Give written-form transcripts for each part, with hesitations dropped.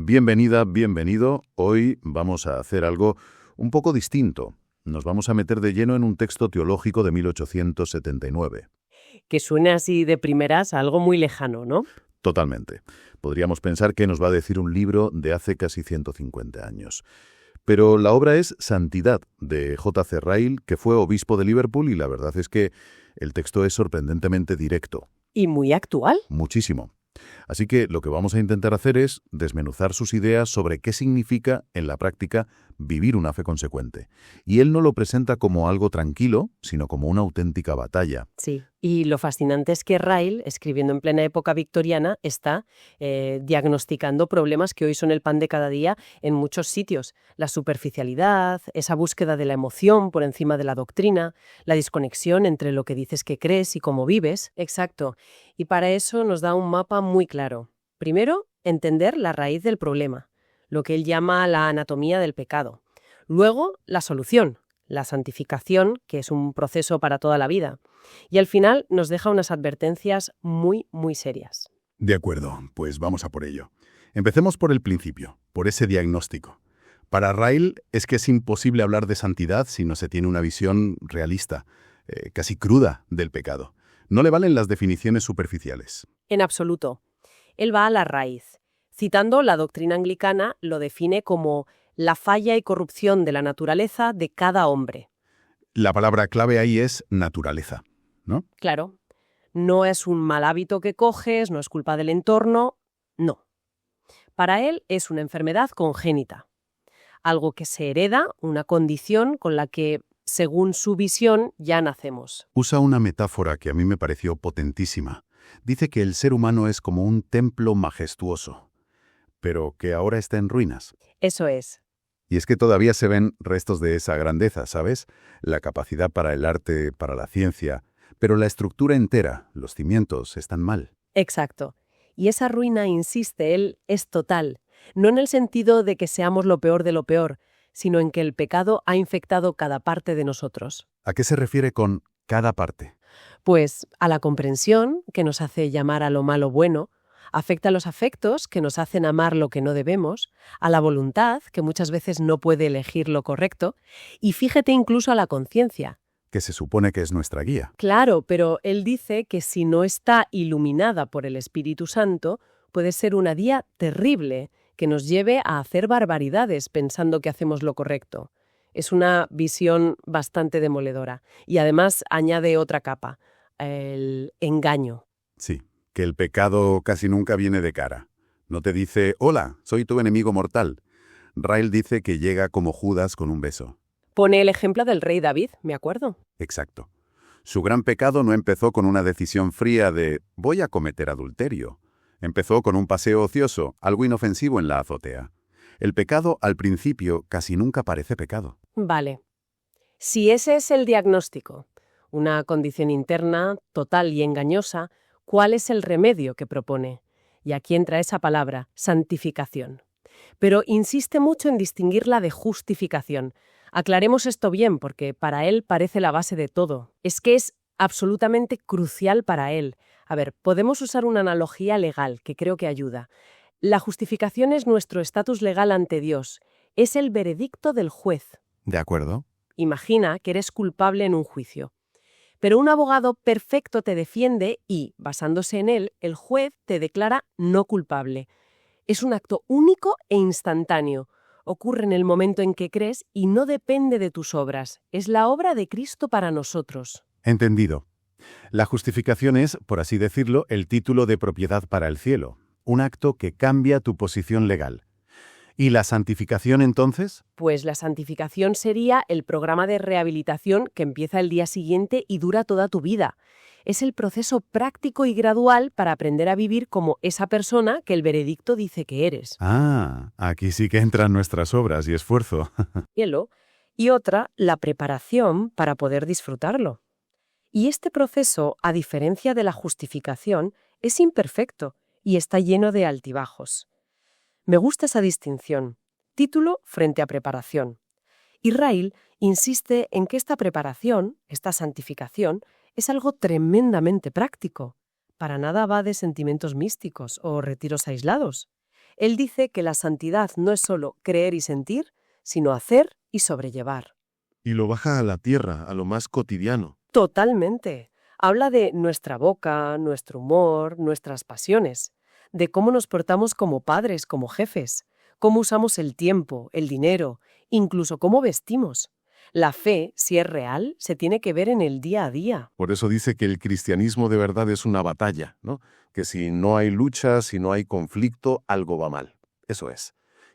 Bienvenida, bienvenido. Hoy vamos a hacer algo un poco distinto. Nos vamos a meter de lleno en un texto teológico de 1879. Que suena así de primeras a algo muy lejano, ¿no? Totalmente. Podríamos pensar que nos va a decir un libro de hace casi 150 años. Pero la obra es Santidad, de J.C. Ryle, que fue obispo de Liverpool, y la verdad es que el texto es sorprendentemente directo. Y muy actual. Muchísimo. Así que lo que vamos a intentar hacer es desmenuzar sus ideas sobre qué significa, en la práctica, vivir una fe consecuente. Y él no lo presenta como algo tranquilo, sino como una auténtica batalla. Sí. Y lo fascinante es que Ryle, escribiendo en plena época victoriana, está diagnosticando problemas que hoy son el pan de cada día en muchos sitios. La superficialidad, esa búsqueda de la emoción por encima de la doctrina, la desconexión entre lo que dices que crees y cómo vives. Exacto. Y para eso nos da un mapa muy claro. Primero, entender la raíz del problema, lo que él llama la anatomía del pecado. Luego, la solución, la santificación, que es un proceso para toda la vida. Y al final nos deja unas advertencias muy, muy serias. De acuerdo, pues vamos a por ello. Empecemos por el principio, por ese diagnóstico. Para Ryle es que es imposible hablar de santidad si no se tiene una visión realista, casi cruda del pecado. No le valen las definiciones superficiales. En absoluto. Él va a la raíz. Citando la doctrina anglicana, lo define como la falla y corrupción de la naturaleza de cada hombre. La palabra clave ahí es naturaleza, ¿no? Claro, no es un mal hábito que coges, no es culpa del entorno, no. Para él es una enfermedad congénita, algo que se hereda, una condición con la que, según su visión, ya nacemos. Usa una metáfora que a mí me pareció potentísima. Dice que el ser humano es como un templo majestuoso, pero que ahora está en ruinas. Eso es. Y es que todavía se ven restos de esa grandeza, ¿sabes? La capacidad para el arte, para la ciencia, pero la estructura entera, los cimientos, están mal. Exacto. Y esa ruina, insiste él, es total, no en el sentido de que seamos lo peor de lo peor, sino en que el pecado ha infectado cada parte de nosotros. ¿A qué se refiere con cada parte? Pues a la comprensión, que nos hace llamar a lo malo bueno, afecta a los afectos, que nos hacen amar lo que no debemos, a la voluntad, que muchas veces no puede elegir lo correcto, y fíjate incluso a la conciencia. Que se supone que es nuestra guía. Claro, pero él dice que si no está iluminada por el Espíritu Santo, puede ser una guía terrible, que nos lleve a hacer barbaridades pensando que hacemos lo correcto. Es una visión bastante demoledora. Y además añade otra capa, el engaño. Sí, que el pecado casi nunca viene de cara. No te dice, hola, soy tu enemigo mortal. Ryle dice que llega como Judas con un beso. Pone el ejemplo del rey David, me acuerdo. Exacto. Su gran pecado no empezó con una decisión fría de voy a cometer adulterio. Empezó con un paseo ocioso, algo inofensivo en la azotea. El pecado, al principio, casi nunca parece pecado. Vale. Si ese es el diagnóstico, una condición interna, total y engañosa, ¿cuál es el remedio que propone? Y aquí entra esa palabra, santificación. Pero insiste mucho en distinguirla de justificación. Aclaremos esto bien, porque para él parece la base de todo. Es que es absolutamente crucial para él. A ver, podemos usar una analogía legal que creo que ayuda. La justificación es nuestro estatus legal ante Dios. Es el veredicto del juez. ¿De acuerdo? Imagina que eres culpable en un juicio. Pero un abogado perfecto te defiende y, basándose en él, el juez te declara no culpable. Es un acto único e instantáneo. Ocurre en el momento en que crees y no depende de tus obras. Es la obra de Cristo para nosotros. Entendido. La justificación es, por así decirlo, el título de propiedad para el cielo. Un acto que cambia tu posición legal. ¿Y la santificación entonces? Pues la santificación sería el programa de rehabilitación que empieza el día siguiente y dura toda tu vida. Es el proceso práctico y gradual para aprender a vivir como esa persona que el veredicto dice que eres. Ah, aquí sí que entran nuestras obras y esfuerzo. Hielo. Y otra, la preparación para poder disfrutarlo. Y este proceso, a diferencia de la justificación, es imperfecto y está lleno de altibajos. Me gusta esa distinción, título frente a preparación. Y Ryle insiste en que esta preparación, esta santificación, es algo tremendamente práctico. Para nada va de sentimientos místicos o retiros aislados. Él dice que la santidad no es solo creer y sentir, sino hacer y sobrellevar. Y lo baja a la tierra, a lo más cotidiano. Totalmente. Habla de nuestra boca, nuestro humor, nuestras pasiones, de cómo nos portamos como padres, como jefes, cómo usamos el tiempo, el dinero, incluso cómo vestimos. La fe, si es real, se tiene que ver en el día a día. Por eso dice que el cristianismo de verdad es una batalla, ¿no? Que si no hay lucha, si no hay conflicto, algo va mal. Eso es.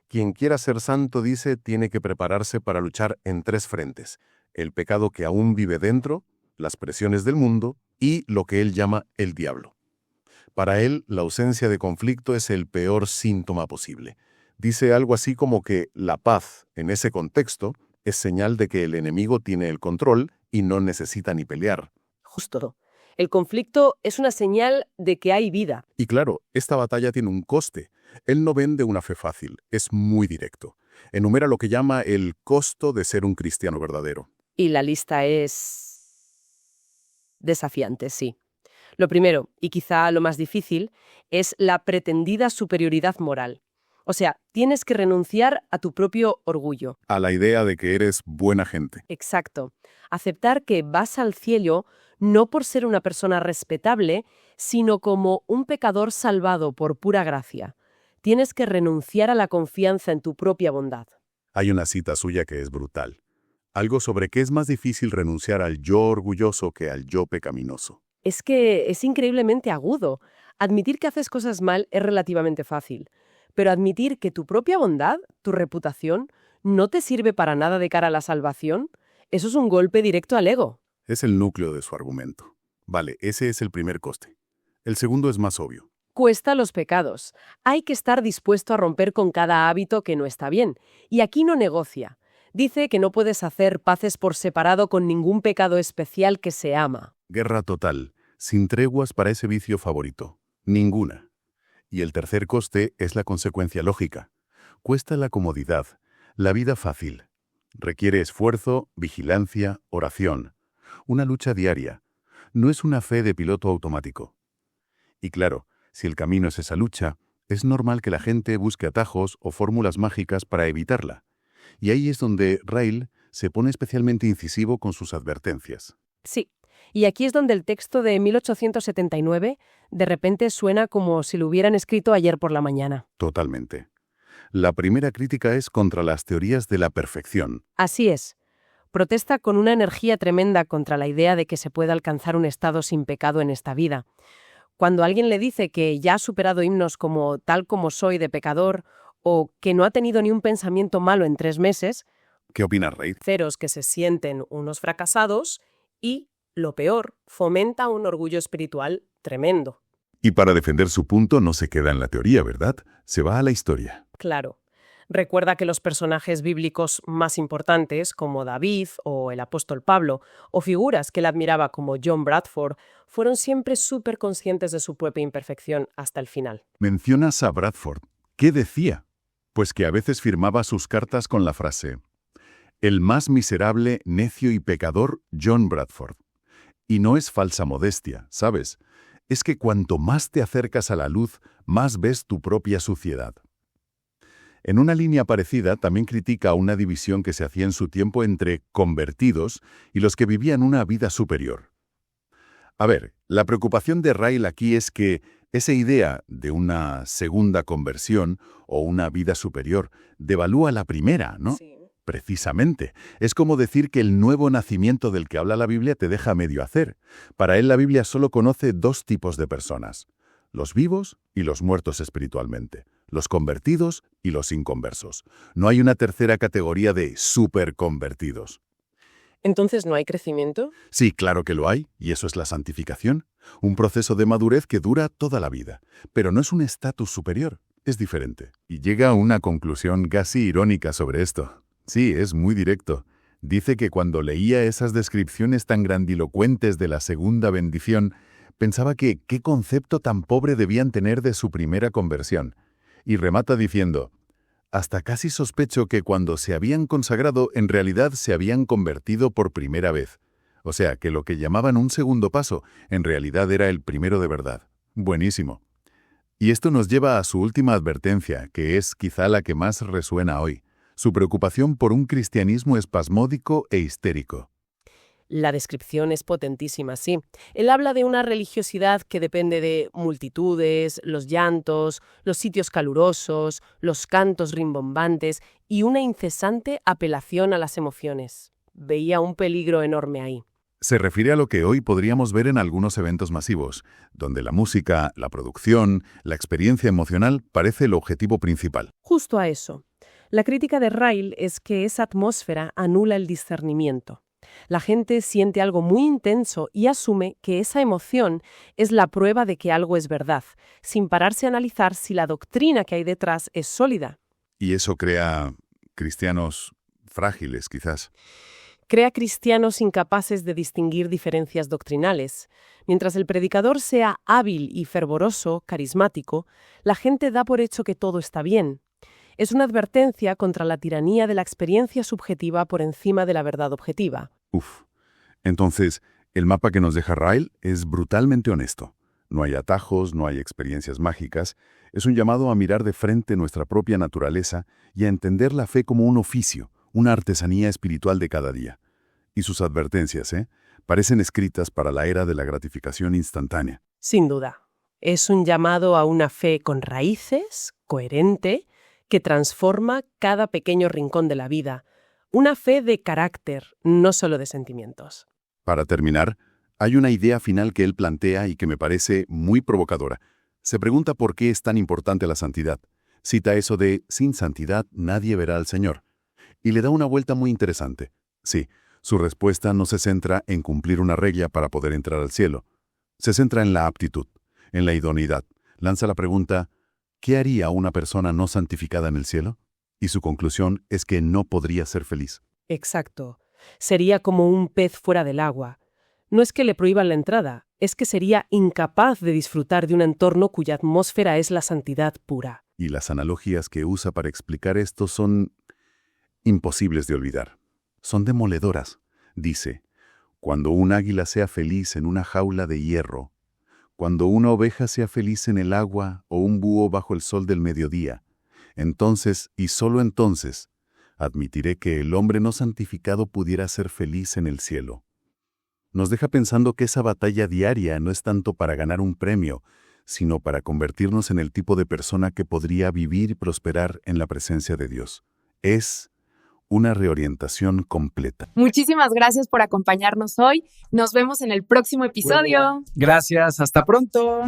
Quien quiera ser santo, dice, tiene que prepararse para luchar en 3 frentes. El pecado que aún vive dentro, las presiones del mundo y lo que él llama el diablo. Para él, la ausencia de conflicto es el peor síntoma posible. Dice algo así como que la paz, en ese contexto, es señal de que el enemigo tiene el control y no necesita ni pelear. Justo. El conflicto es una señal de que hay vida. Y claro, esta batalla tiene un coste. Él no vende una fe fácil, es muy directo. Enumera lo que llama el costo de ser un cristiano verdadero. Y la lista es desafiante, sí. Lo primero, y quizá lo más difícil, es la pretendida superioridad moral. O sea, tienes que renunciar a tu propio orgullo. A la idea de que eres buena gente. Exacto. Aceptar que vas al cielo no por ser una persona respetable, sino como un pecador salvado por pura gracia. Tienes que renunciar a la confianza en tu propia bondad. Hay una cita suya que es brutal. Algo sobre que es más difícil renunciar al yo orgulloso que al yo pecaminoso. Es que es increíblemente agudo. Admitir que haces cosas mal es relativamente fácil, pero admitir que tu propia bondad, tu reputación, no te sirve para nada de cara a la salvación, eso es un golpe directo al ego. Es el núcleo de su argumento. Vale, ese es el primer coste. El segundo es más obvio. Cuesta los pecados. Hay que estar dispuesto a romper con cada hábito que no está bien. Y aquí no negocia. Dice que no puedes hacer paces por separado con ningún pecado especial que se ama. Guerra total, sin treguas para ese vicio favorito. Ninguna. Y el tercer coste es la consecuencia lógica. Cuesta la comodidad, la vida fácil. Requiere esfuerzo, vigilancia, oración. Una lucha diaria. No es una fe de piloto automático. Y claro, si el camino es esa lucha, es normal que la gente busque atajos o fórmulas mágicas para evitarla. Y ahí es donde Ryle se pone especialmente incisivo con sus advertencias. Sí, y aquí es donde el texto de 1879 de repente suena como si lo hubieran escrito ayer por la mañana. Totalmente. La primera crítica es contra las teorías de la perfección. Así es. Protesta con una energía tremenda contra la idea de que se pueda alcanzar un estado sin pecado en esta vida. Cuando alguien le dice que ya ha superado himnos como tal como soy de pecador o que no ha tenido ni un pensamiento malo en 3 meses, ¿Qué opinas, Reid? ceros que se sienten unos fracasados y, lo peor, fomenta un orgullo espiritual tremendo. Y para defender su punto no se queda en la teoría, ¿verdad? Se va a la historia. Claro. Recuerda que los personajes bíblicos más importantes, como David o el apóstol Pablo, o figuras que él admiraba como John Bradford, fueron siempre súper conscientes de su propia imperfección hasta el final. Mencionas a Bradford. ¿Qué decía? Pues que a veces firmaba sus cartas con la frase «El más miserable, necio y pecador, John Bradford». Y no es falsa modestia, ¿sabes? Es que cuanto más te acercas a la luz, más ves tu propia suciedad. En una línea parecida, también critica una división que se hacía en su tiempo entre convertidos y los que vivían una vida superior. A ver, la preocupación de Ryle aquí es que esa idea de una segunda conversión o una vida superior devalúa la primera, ¿no? Sí. Precisamente. Es como decir que el nuevo nacimiento del que habla la Biblia te deja medio hacer. Para él la Biblia solo conoce 2 tipos de personas: los vivos y los muertos espiritualmente, los convertidos y los inconversos. No hay una tercera categoría de superconvertidos. ¿Entonces no hay crecimiento? Sí, claro que lo hay, y eso es la santificación. Un proceso de madurez que dura toda la vida. Pero no es un estatus superior, es diferente. Y llega a una conclusión casi irónica sobre esto. Sí, es muy directo. Dice que cuando leía esas descripciones tan grandilocuentes de la segunda bendición, pensaba que qué concepto tan pobre debían tener de su primera conversión. Y remata diciendo: hasta casi sospecho que cuando se habían consagrado, en realidad se habían convertido por primera vez. O sea, que lo que llamaban un segundo paso, en realidad era el primero de verdad. Buenísimo. Y esto nos lleva a su última advertencia, que es quizá la que más resuena hoy, su preocupación por un cristianismo espasmódico e histérico. La descripción es potentísima, sí. Él habla de una religiosidad que depende de multitudes, los llantos, los sitios calurosos, los cantos rimbombantes y una incesante apelación a las emociones. Veía un peligro enorme ahí. Se refiere a lo que hoy podríamos ver en algunos eventos masivos, donde la música, la producción, la experiencia emocional parece el objetivo principal. Justo a eso. La crítica de Ryle es que esa atmósfera anula el discernimiento. La gente siente algo muy intenso y asume que esa emoción es la prueba de que algo es verdad, sin pararse a analizar si la doctrina que hay detrás es sólida. Y eso crea cristianos frágiles, quizás. Crea cristianos incapaces de distinguir diferencias doctrinales. Mientras el predicador sea hábil y fervoroso, carismático, la gente da por hecho que todo está bien. Es una advertencia contra la tiranía de la experiencia subjetiva por encima de la verdad objetiva. Entonces, el mapa que nos deja Ryle es brutalmente honesto. No hay atajos, no hay experiencias mágicas. Es un llamado a mirar de frente nuestra propia naturaleza y a entender la fe como un oficio, una artesanía espiritual de cada día. Y sus advertencias, parecen escritas para la era de la gratificación instantánea. Sin duda. Es un llamado a una fe con raíces, coherente, que transforma cada pequeño rincón de la vida. Una fe de carácter, no solo de sentimientos. Para terminar, hay una idea final que él plantea y que me parece muy provocadora. Se pregunta por qué es tan importante la santidad. Cita eso de, sin santidad nadie verá al Señor. Y le da una vuelta muy interesante. Sí, su respuesta no se centra en cumplir una regla para poder entrar al cielo. Se centra en la aptitud, en la idoneidad. Lanza la pregunta, ¿qué haría una persona no santificada en el cielo? Y su conclusión es que no podría ser feliz. Exacto. Sería como un pez fuera del agua. No es que le prohíban la entrada, es que sería incapaz de disfrutar de un entorno cuya atmósfera es la santidad pura. Y las analogías que usa para explicar esto son imposibles de olvidar. Son demoledoras. Dice, cuando un águila sea feliz en una jaula de hierro, cuando una oveja sea feliz en el agua o un búho bajo el sol del mediodía, entonces, y solo entonces, admitiré que el hombre no santificado pudiera ser feliz en el cielo. Nos deja pensando que esa batalla diaria no es tanto para ganar un premio, sino para convertirnos en el tipo de persona que podría vivir y prosperar en la presencia de Dios. Es una reorientación completa. Muchísimas gracias por acompañarnos hoy. Nos vemos en el próximo episodio. Gracias, hasta pronto.